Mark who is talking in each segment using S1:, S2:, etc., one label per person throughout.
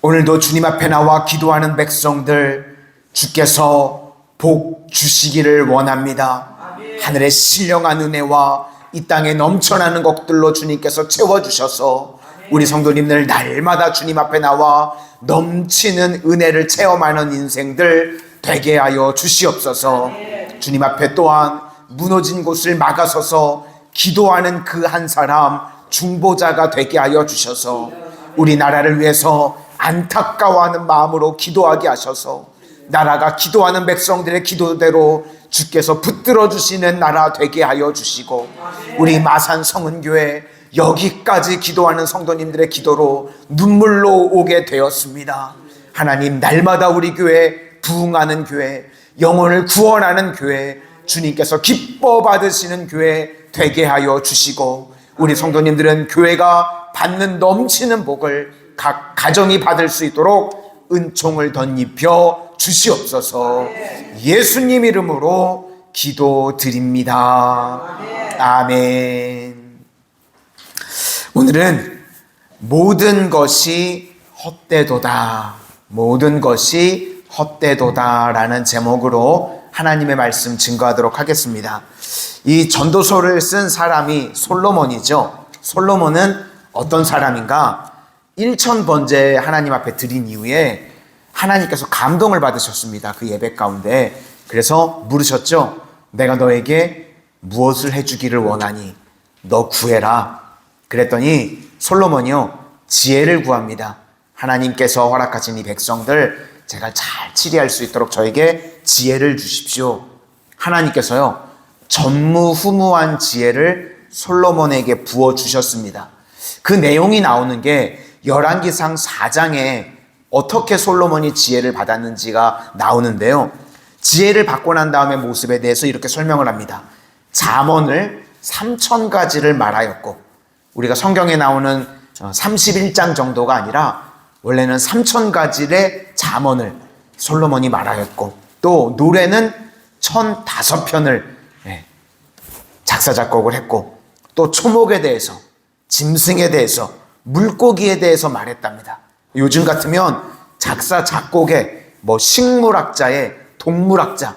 S1: 오늘도 주님 앞에 나와 기도하는 백성들 주께서 복 주시기를 원합니다. 하늘의 신령한 은혜와 이 땅에 넘쳐나는 것들로 주님께서 채워주셔서 우리 성도님들 날마다 주님 앞에 나와 넘치는 은혜를 체험하는 인생들 되게 하여 주시옵소서. 주님 앞에 또한 무너진 곳을 막아서서 기도하는 그 한 사람 중보자가 되게 하여 주셔서 우리 나라를 위해서 안타까워하는 마음으로 기도하게 하셔서 나라가 기도하는 백성들의 기도대로 주께서 붙들어 주시는 나라 되게 하여 주시고 우리 마산 성은교회 여기까지 기도하는 성도님들의 기도로 눈물로 오게 되었습니다. 하나님, 날마다 우리 교회 부흥하는 교회, 영혼을 구원하는 교회, 주님께서 기뻐 받으시는 교회 되게 하여 주시고 우리 성도님들은 교회가 받는 넘치는 복을 각 가정이 받을 수 있도록 은총을 덧입혀 주시옵소서. 예수님 이름으로 기도드립니다. 아멘. 오늘은 모든 것이 헛되도다, 모든 것이 헛되도다 라는 제목으로 하나님의 말씀 증거하도록 하겠습니다. 이 전도서를 쓴 사람이 솔로몬이죠. 솔로몬은 어떤 사람인가? 1000번째 하나님 앞에 드린 이후에 하나님께서 감동을 받으셨습니다. 그 예배 가운데. 그래서 물으셨죠. 내가 너에게 무엇을 해주기를 원하니? 너 구해라. 그랬더니 솔로몬이요, 지혜를 구합니다. 하나님께서 허락하신 이 백성들 제가 잘 치리할 수 있도록 저에게 지혜를 주십시오. 하나님께서요, 전무후무한 지혜를 솔로몬에게 부어주셨습니다. 그 내용이 나오는 게 열왕기상 4장에 어떻게 솔로몬이 지혜를 받았는지가 나오는데요. 지혜를 받고 난 다음의 모습에 대해서 이렇게 설명을 합니다. 잠언을 3000가지를 말하였고, 우리가 성경에 나오는 31장 정도가 아니라 원래는 3000가지의 잠언을 솔로몬이 말하였고, 또 노래는 1005편을 작사 작곡을 했고, 또 초목에 대해서, 짐승에 대해서, 물고기에 대해서 말했답니다. 요즘 같으면 작사 작곡에 식물학자에 동물학자,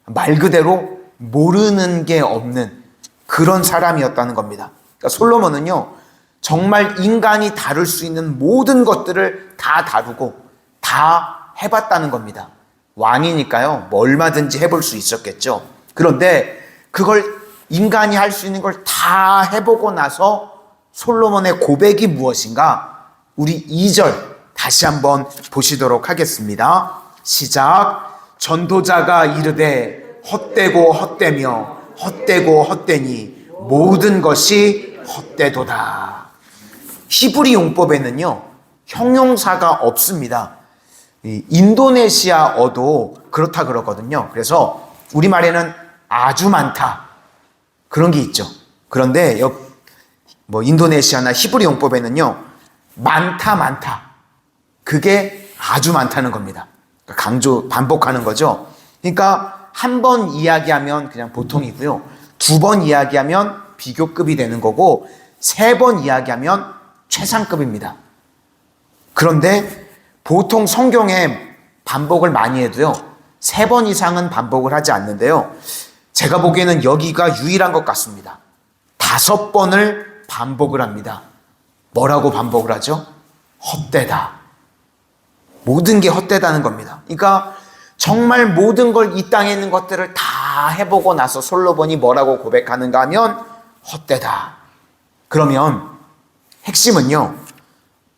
S1: 말 그대로 모르는 게 없는 그런 사람이었다는 겁니다. 그러니까 솔로몬은요, 정말 인간이 다룰 수 있는 모든 것들을 다 다루고 다 해봤다는 겁니다. 왕이니까요, 얼마든지 해볼 수 있었겠죠. 그런데 그걸 인간이 할 수 있는 걸 다 해보고 나서 솔로몬의 고백이 무엇인가? 우리 2절 다시 한번 보시도록 하겠습니다. 시작. 전도자가 이르되 헛되고 헛되며 헛되고 헛되니 모든 것이 헛되도다. 히브리 용법에는요, 형용사가 없습니다. 인도네시아어도 그렇다 그러거든요. 그래서 우리말에는 아주 많다, 그런 게 있죠. 그런데 인도네시아나 히브리 용법에는요, 많다, 그게 아주 많다는 겁니다. 반복하는 거죠. 그러니까 한 번 이야기하면 그냥 보통이고요, 2번 이야기하면 비교급이 되는 거고, 3번 이야기하면 최상급입니다. 그런데 보통 성경에 반복을 많이 해도요, 3번 이상은 반복을 하지 않는데요, 제가 보기에는 여기가 유일한 것 같습니다. 5번을 반복을 합니다. 뭐라고 반복을 하죠? 헛되다. 모든 게 헛되다는 겁니다. 그러니까 정말 모든 걸, 이 땅에 있는 것들을 다 해보고 나서 솔로몬이 뭐라고 고백하는가 하면 헛되다. 그러면 핵심은요,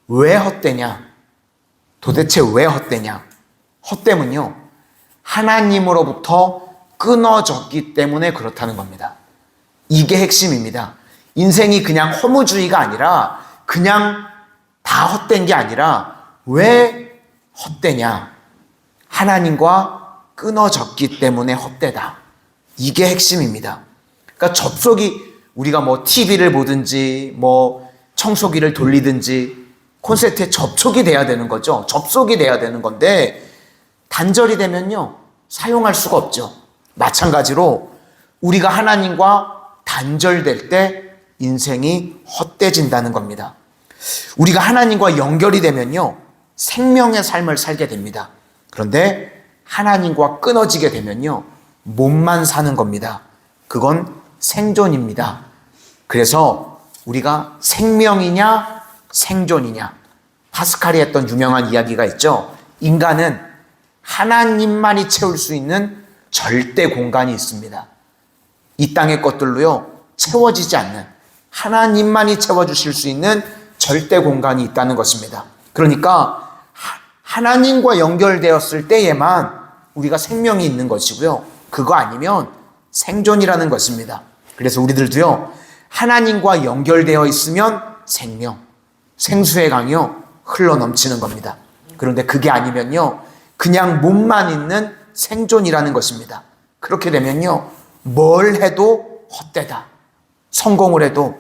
S1: 왜 헛되냐? 도대체 왜 헛되냐? 헛됨은요, 하나님으로부터 끊어졌기 때문에 그렇다는 겁니다. 이게 핵심입니다. 인생이 그냥 허무주의가 아니라, 그냥 다 헛된 게 아니라, 왜 헛되냐? 하나님과 끊어졌기 때문에 헛되다. 이게 핵심입니다. 그러니까 우리가 TV를 보든지, 청소기를 돌리든지, 콘센트에 접촉이 돼야 되는 거죠. 접속이 돼야 되는 건데, 단절이 되면요, 사용할 수가 없죠. 마찬가지로 우리가 하나님과 단절될 때 인생이 헛되진다는 겁니다. 우리가 하나님과 연결이 되면요, 생명의 삶을 살게 됩니다. 그런데 하나님과 끊어지게 되면요, 몸만 사는 겁니다. 그건 생존입니다. 그래서 우리가 생명이냐 생존이냐, 파스칼이 했던 유명한 이야기가 있죠. 인간은 하나님만이 채울 수 있는 절대 공간이 있습니다. 이 땅의 것들로요 채워지지 않는, 하나님만이 채워주실 수 있는 절대 공간이 있다는 것입니다. 그러니까 하나님과 연결되었을 때에만 우리가 생명이 있는 것이고요, 그거 아니면 생존이라는 것입니다. 그래서 우리들도요, 하나님과 연결되어 있으면 생명, 생수의 강이요 흘러 넘치는 겁니다. 그런데 그게 아니면요, 그냥 몸만 있는 생존이라는 것입니다. 그렇게 되면요, 뭘 해도 헛되다. 성공을 해도,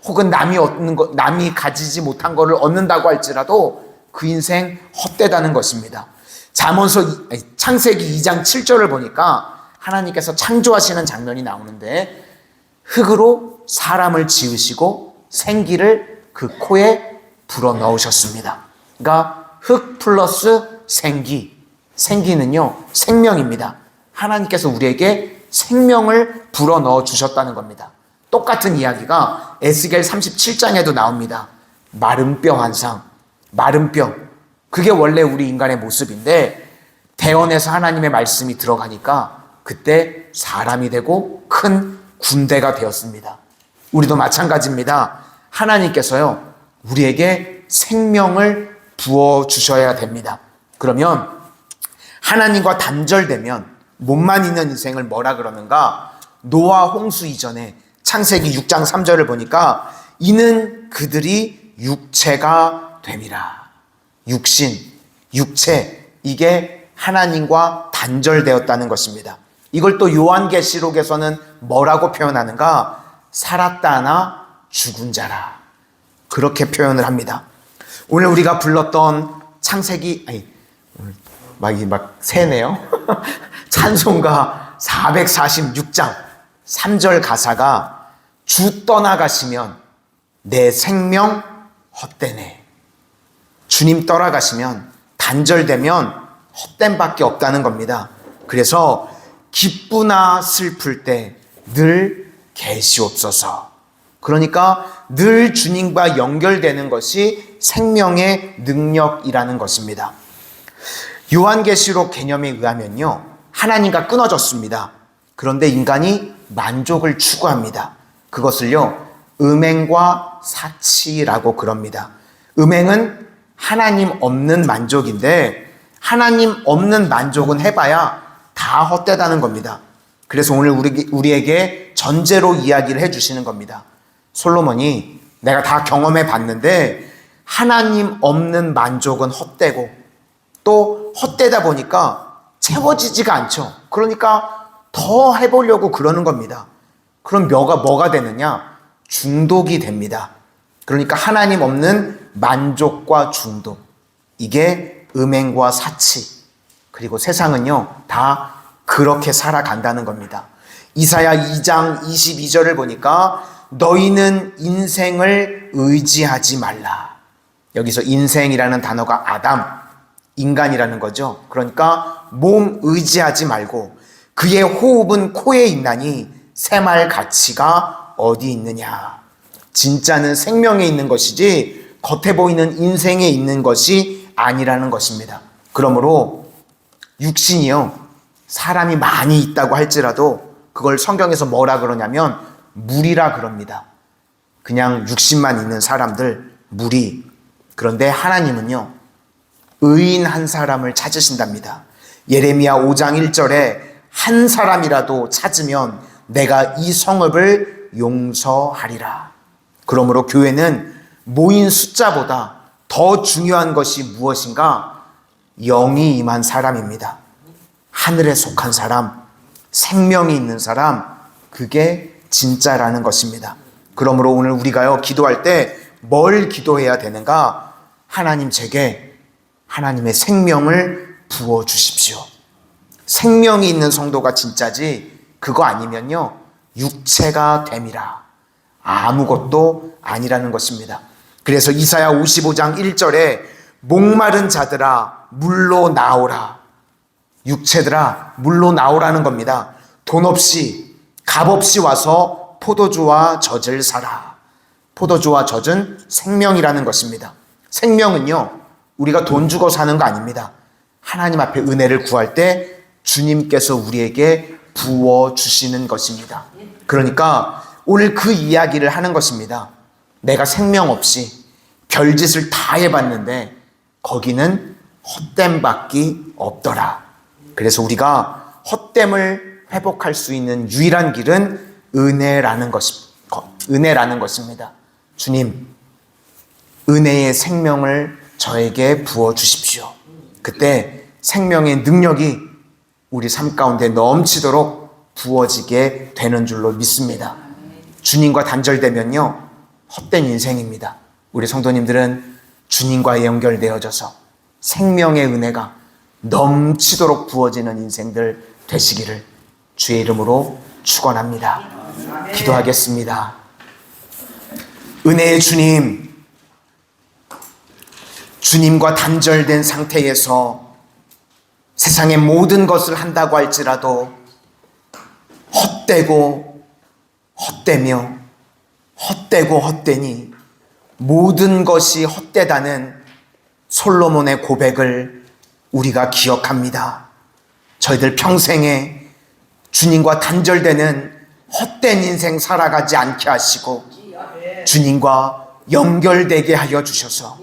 S1: 혹은 남이 가지지 못한 것을 얻는다고 할지라도 그 인생 헛되다는 것입니다. 창세기 2장 7절을 보니까 하나님께서 창조하시는 장면이 나오는데, 흙으로 사람을 지으시고 생기를 그 코에 불어 넣으셨습니다. 그러니까 흙 플러스 생기, 생기는요 생명입니다. 하나님께서 우리에게 생명을 불어 넣어 주셨다는 겁니다. 똑같은 이야기가 에스겔 37장에도 나옵니다. 마른 뼈 한 상, 마른 뼈, 그게 원래 우리 인간의 모습인데 대원에서 하나님의 말씀이 들어가니까 그때 사람이 되고 큰 군대가 되었습니다. 우리도 마찬가지입니다. 하나님께서요 우리에게 생명을 부어주셔야 됩니다. 그러면 하나님과 단절되면 몸만 있는 인생을 뭐라 그러는가? 노아 홍수 이전에 창세기 6장 3절을 보니까 이는 그들이 육체가 됨이라. 육신, 육체, 이게 하나님과 단절되었다는 것입니다. 이걸 또 요한계시록에서는 뭐라고 표현하는가? 살았다나 죽은 자라, 그렇게 표현을 합니다. 오늘 우리가 불렀던 창세기, 막 새네요. 찬송가 446장 3절 가사가 주 떠나가시면 내 생명 헛되네. 주님 떠나가시면, 단절되면 헛된 밖에 없다는 겁니다. 그래서 기쁘나 슬플 때 늘 계시옵소서. 그러니까 늘 주님과 연결되는 것이 생명의 능력이라는 것입니다. 요한계시록 개념에 의하면요, 하나님과 끊어졌습니다. 그런데 인간이 만족을 추구합니다. 그것을요 음행과 사치라고 그럽니다. 음행은 하나님 없는 만족인데, 하나님 없는 만족은 해봐야 다 헛되다는 겁니다. 그래서 오늘 우리에게 전제로 이야기를 해주시는 겁니다. 솔로몬이 내가 다 경험해 봤는데 하나님 없는 만족은 헛되고, 또 헛되다 보니까 채워지지가 않죠. 그러니까 더 해보려고 그러는 겁니다. 그럼 뭐가 되느냐? 중독이 됩니다. 그러니까 하나님 없는 만족과 중독, 이게 음행과 사치, 그리고 세상은요 다 그렇게 살아간다는 겁니다. 이사야 2장 22절을 보니까 너희는 인생을 의지하지 말라. 여기서 인생이라는 단어가 아담, 인간이라는 거죠. 그러니까 몸 의지하지 말고 그의 호흡은 코에 있나니 새말 가치가 어디 있느냐. 진짜는 생명에 있는 것이지 겉에 보이는 인생에 있는 것이 아니라는 것입니다. 그러므로 육신이요, 사람이 많이 있다고 할지라도 그걸 성경에서 뭐라 그러냐면 무리라 그럽니다. 그냥 육신만 있는 사람들, 무리. 그런데 하나님은요 의인 한 사람을 찾으신답니다. 예레미야 5장 1절에 한 사람이라도 찾으면 내가 이 성읍을 용서하리라. 그러므로 교회는 모인 숫자보다 더 중요한 것이 무엇인가? 영이 임한 사람입니다. 하늘에 속한 사람, 생명이 있는 사람, 그게 진짜라는 것입니다. 그러므로 오늘 우리가요 기도할 때 뭘 기도해야 되는가? 하나님, 제게 하나님의 생명을 부어주십시오. 생명이 있는 성도가 진짜지, 그거 아니면요 육체가 됨이라, 아무것도 아니라는 것입니다. 그래서 이사야 55장 1절에 목마른 자들아 물로 나오라. 육체들아 물로 나오라는 겁니다. 돈 없이 값 없이 와서 포도주와 젖을 사라. 포도주와 젖은 생명이라는 것입니다. 생명은요, 우리가 돈 주고 사는 거 아닙니다. 하나님 앞에 은혜를 구할 때 주님께서 우리에게 부어주시는 것입니다. 그러니까 오늘 그 이야기를 하는 것입니다. 내가 생명 없이 별짓을 다 해봤는데 거기는 헛됨밖에 없더라. 그래서 우리가 헛됨을 회복할 수 있는 유일한 길은 은혜라는 것입니다. 주님, 은혜의 생명을 저에게 부어주십시오. 그때 생명의 능력이 우리 삶 가운데 넘치도록 부어지게 되는 줄로 믿습니다. 주님과 단절되면요, 헛된 인생입니다. 우리 성도님들은 주님과 연결되어져서 생명의 은혜가 넘치도록 부어지는 인생들 되시기를 주의 이름으로 축원합니다. 기도하겠습니다. 은혜의 주님, 주님과 단절된 상태에서 세상의 모든 것을 한다고 할지라도 헛되고 헛되니 모든 것이 헛되다는 솔로몬의 고백을 우리가 기억합니다. 저희들 평생에 주님과 단절되는 헛된 인생 살아가지 않게 하시고 주님과 연결되게 하여 주셔서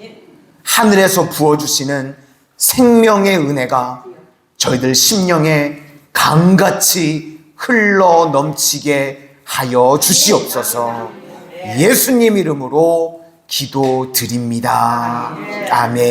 S1: 하늘에서 부어주시는 생명의 은혜가 저희들 심령에 강같이 흘러 넘치게 하여 주시옵소서. 예수님 이름으로 기도드립니다. 아멘.